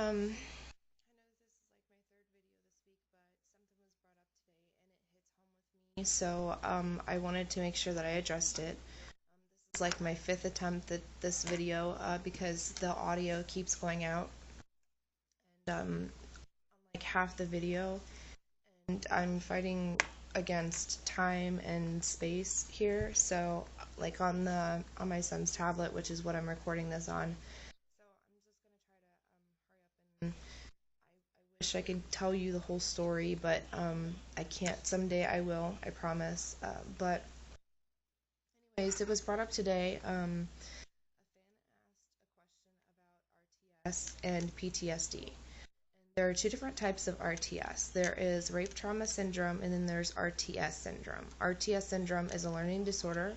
I know this is like my third video this week, but something was brought up today and it hits home with me. So I wanted to make sure that I addressed it. This is like my fifth attempt at this video because the audio keeps going out and on like half the video, and I'm fighting against time and space here. So like on my son's tablet, which is what I'm recording this on. So I'm just gonna try to hurry up and I wish I could tell you the whole story, but I can't. Someday I will, I promise. But anyways, it was brought up today. A fan asked a question about RTS and PTSD. And there are two different types of RTS. There is rape trauma syndrome, and then there's RTS syndrome. RTS syndrome is a learning disorder.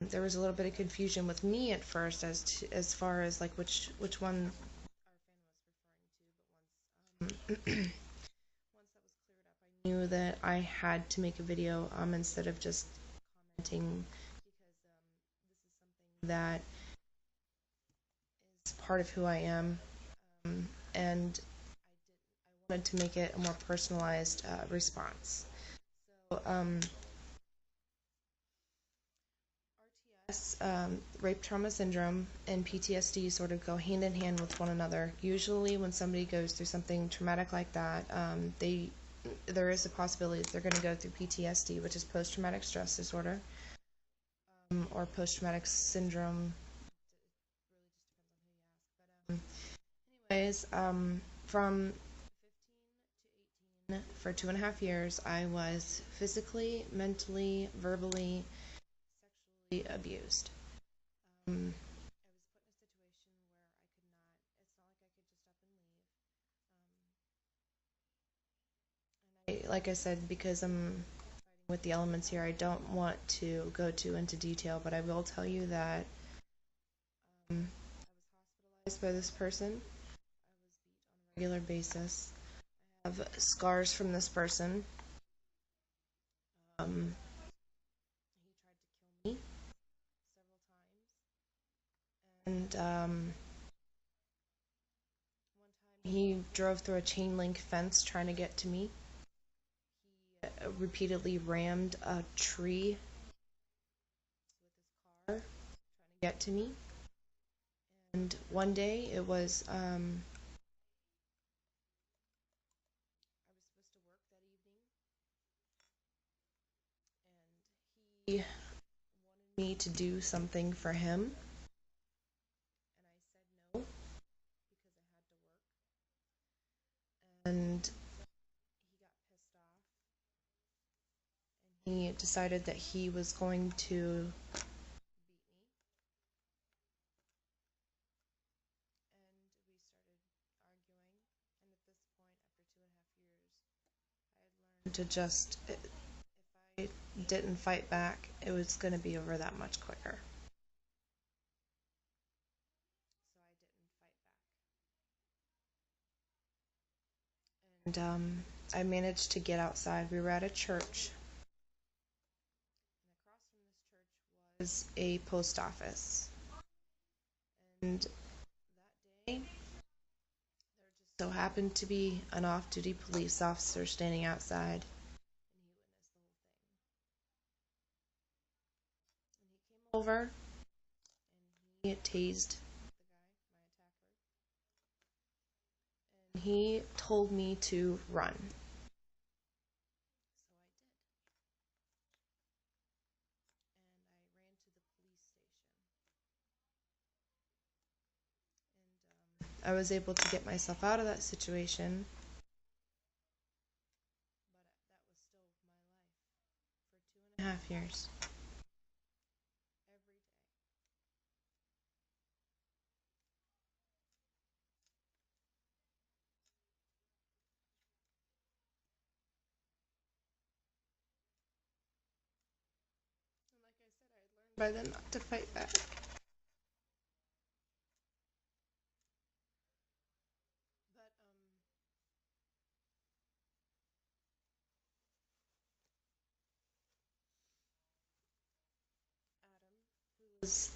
There was a little bit of confusion with me at first as far as like which one our fan was referring to, but once once that was cleared up, I knew that I had to make a video instead of just commenting because this is something that is part of who I am, and I wanted to make it a more personalized response. So RTS, rape trauma syndrome, and PTSD sort of go hand in hand with one another. Usually, when somebody goes through something traumatic like that, there is a possibility that they're going to go through PTSD, which is post-traumatic stress disorder, or post-traumatic syndrome. It really just depends on who you ask. But from 15 to 18, for 2.5 years, I was physically, mentally, verbally, sexually abused. I was put in a situation where I could not, it's not like I could just up and leave. Like I said, because I'm fighting with the elements here, I don't want to go too into detail, but I will tell you that I was hospitalized by this person. I was beat on a regular basis. I have scars from this person. He tried to kill me several times, and one time he drove through a chain link fence trying to get to me. He repeatedly rammed a tree with his car trying to get to me. And one day it was I was supposed to work that evening, and he wanted me to do something for him, and I said no because I had to work. And he got pissed off, and he decided that he was going to beat me. And we started arguing. And at this point, after 2.5 years, I had learned to just, if I didn't fight back, it was going to be over that much quicker. So I didn't fight back. And I managed to get outside. We were at a church, and across from this church was a post office. And that day, there just so happened to be an off-duty police officer standing outside, and he witnessed the whole thing. And he came over, and he tased the guy, my attacker, and he told me to run. So I did. And I ran to the police station. And I was able to get myself out of that situation, but that was still my life for 2.5 years. Every day. And like I said, I had learned by then not to fight back. But Adam, who was the first man I've ever loved,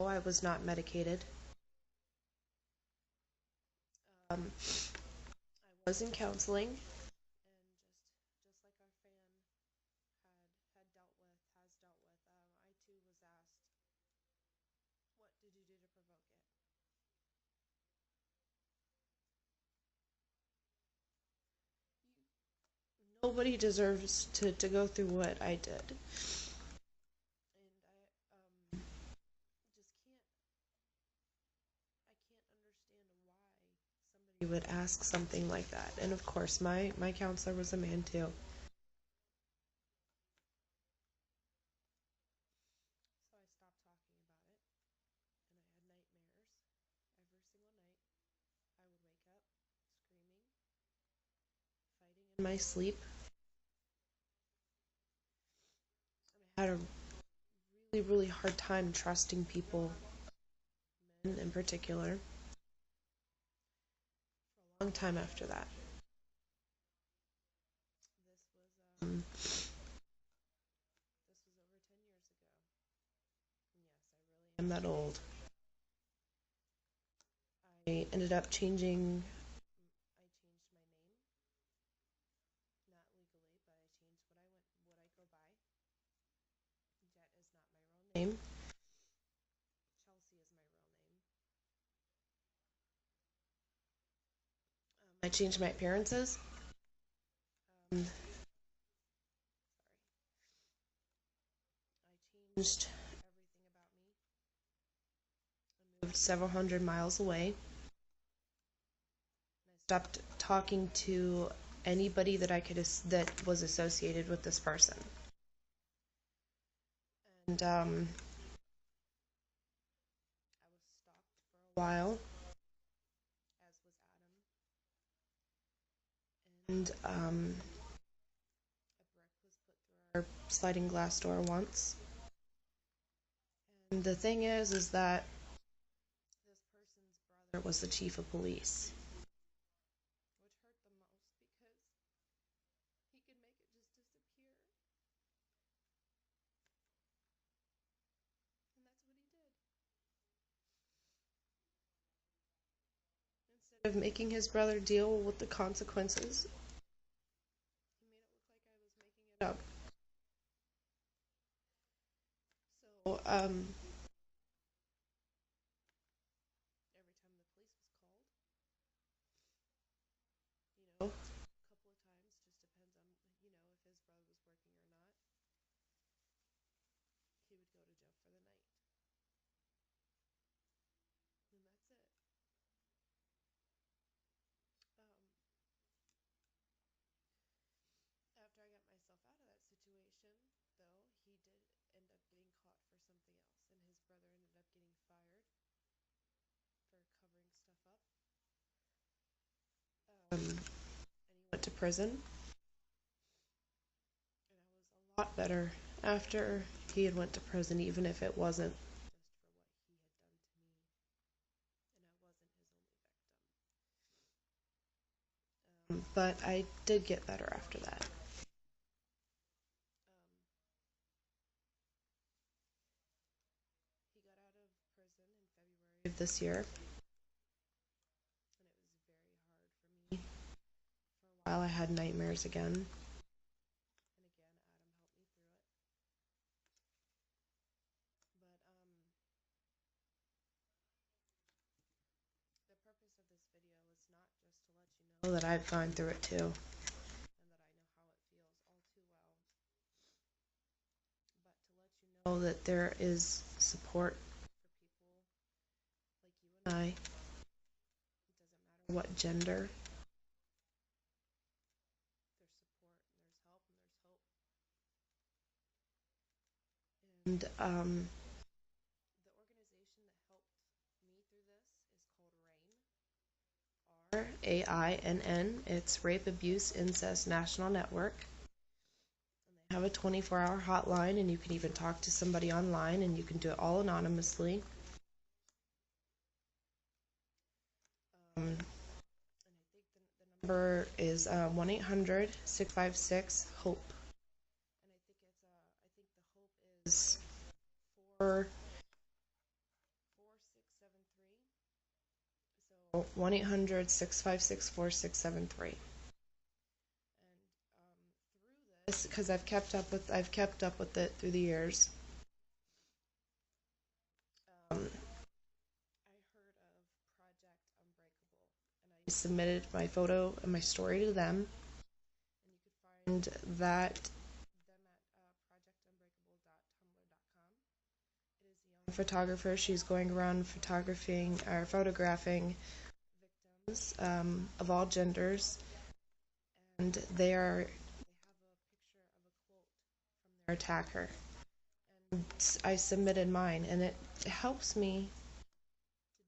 No, I was not medicated. I was in counseling, and just like our fan had dealt with, has dealt with, I too was asked, what did you do to provoke it? Nobody deserves to go through what I did. And just I can't understand why somebody would ask something like that. And of course, my counselor was a man too. So I stopped talking about it, and I had nightmares every single night. I would wake up screaming, fighting in my sleep. And I had a really hard time trusting people, men in particular, for a long time after that. This was over 10 years ago. And yes, I really am that old. I ended up changing. I changed my name, not legally, but I changed what I go by. Jet is not my real name. Chelsea is my real name. I changed my appearances. Sorry. I changed everything about me. I moved several hundred miles away. And I stopped talking to anybody that that was associated with this person. And I was stalked for a while, as was Adam. And a brick was put through our sliding glass door once. And the thing is that this person's brother was the chief of police, which hurt the most because he could make it just disappear. And that's what he did. Instead of making his brother deal with the consequences, he made it look like I was making it up. So, every time the police was called, a couple of times, just depends on, if his brother was working or not, he would go to jail for the night. And that's it. Um, After I got myself out of that situation, though, he did end up getting caught for something else, and his brother ended up getting fired for covering stuff up. And he went to prison, and I was a lot better after he had went to prison, even if it wasn't just for what he had done to me, and I wasn't his only victim. But I did get better after that. He got out of prison in February of this year, and it was very hard for me. For a while, I had nightmares again. And again, Adam helped me through it. But the purpose of this video is not just to let you know that I've gone through it too, and that I know how it feels all too well, but to let you know that there is support for people like you and I. It doesn't matter what gender. There's support, and there's help, and there's hope. And the organization that helped me through this is called RAINN. RAINN. It's Rape, Abuse, Incest National Network. And they have a 24-hour hotline, and you can even talk to somebody online, and you can do it all anonymously. And I think the number is 1-800-656-HOPE. And I think the hope is 1-800-656-4673. Because I've kept up with it through the years. I heard of Project Unbreakable, and I submitted my photo and my story to them. And you could find them at projectunbreakable.tumblr.com. It is a young photographer. She's going around photographing victims of all genders, and they have a picture of a quote from their attacker. And I submitted mine, and it helps me to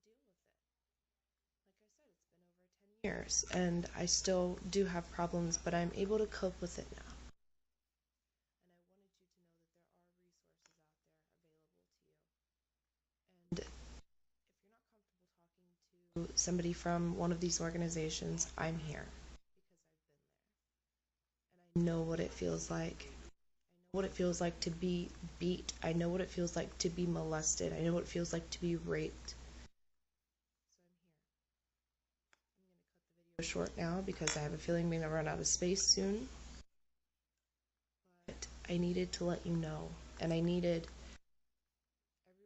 deal with it. Like I said, it's been over 10 years, and I still do have problems, but I'm able to cope with it now. And I wanted you to know that there are resources out there available to you. And if you're not comfortable talking to somebody from one of these organizations, I'm here because I've been there. And I know what it feels like. I know what it feels like to be beat. I know what it feels like to be molested. I know what it feels like to be raped. So I'm here. I'm going to cut the video short now because I have a feeling I'm going to run out of space soon. But I needed to let you know, and I needed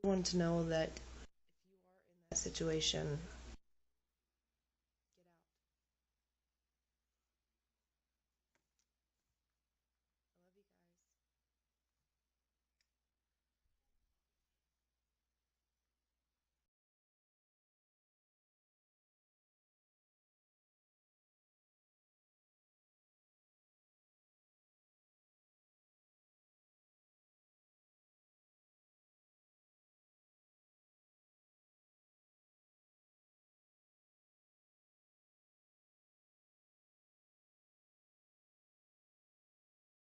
everyone to know that if you are in that situation,